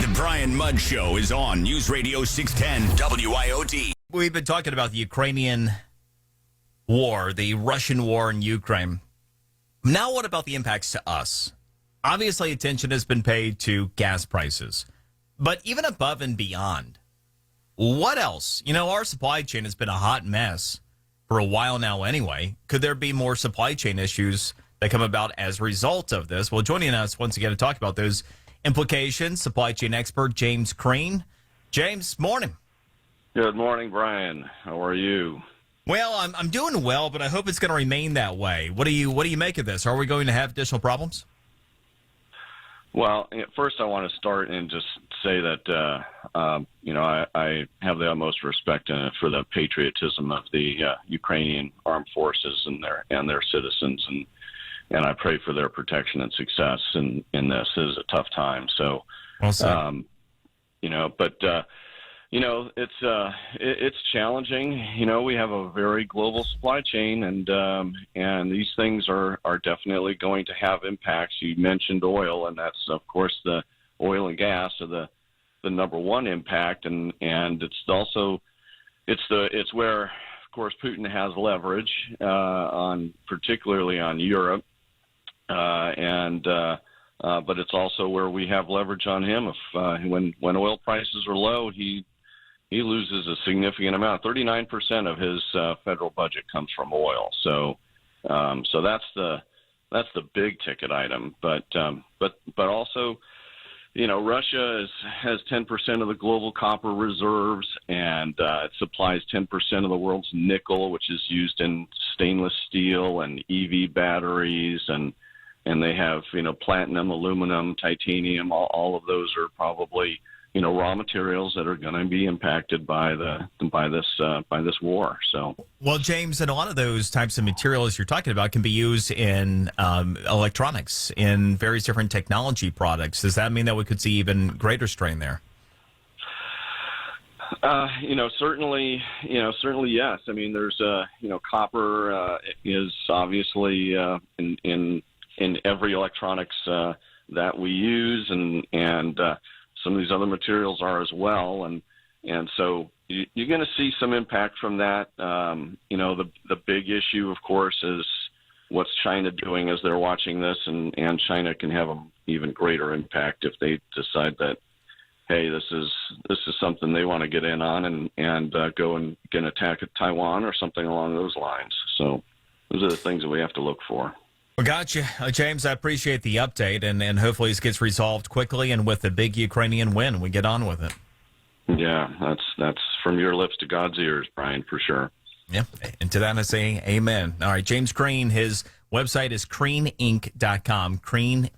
The Brian Mudd Show is on News Radio 610 WIOD. We've been talking about the Ukrainian war, the Russian war in Ukraine. Now what about the impacts to us? Obviously, attention has been paid to gas prices. But even above and beyond, what else? You know, our supply chain has been a hot mess for a while now anyway. Could there be more supply chain issues that come about as a result of this? Well, joining us once again to talk about those implications, supply chain expert James Crean. James, morning. Good morning, Brian. How are you? Well, I'm doing well, but I hope it's going to remain that way. What do you make of this? Are we going to have additional problems? Well, first I want to start and just say that I have the utmost respect for the patriotism of the Ukrainian armed forces and their citizens, and I pray for their protection and success in this. It is a tough time. So, it's challenging. You know, we have a very global supply chain, and these things are definitely going to have impacts. You mentioned oil, and that's of course the oil and gas are the number one impact, and it's also it's where of course Putin has leverage particularly on Europe, but it's also where we have leverage on him. If when oil prices are low, he loses a significant amount. 39% of his federal budget comes from oil. So that's the big ticket item. But also, you know, Russia has 10% of the global copper reserves, and it supplies 10% of the world's nickel, which is used in stainless steel and EV batteries, and they have, you know, platinum, aluminum, titanium. All of those are probably, you know, raw materials that are going to be impacted by this war. So, well, James, and a lot of those types of materials you're talking about can be used in electronics, in various different technology products. Does that mean that we could see even greater strain there? Certainly, yes. I mean, there's copper is obviously in every electronics that we use, and some of these other materials are as well, and so you're going to see some impact from that. The big issue, of course, is what's China doing as they're watching this, and China can have an even greater impact if they decide that, hey, this is something they want to get in on and go and get an attack at Taiwan or something along those lines. So those are the things that we have to look for. Well, gotcha. James, I appreciate the update, and hopefully this gets resolved quickly, and with the big Ukrainian win, we get on with it. Yeah, that's from your lips to God's ears, Brian, for sure. Yeah, and to that I say amen. All right, James Crean, his website is creaninc.com, creaninc.com.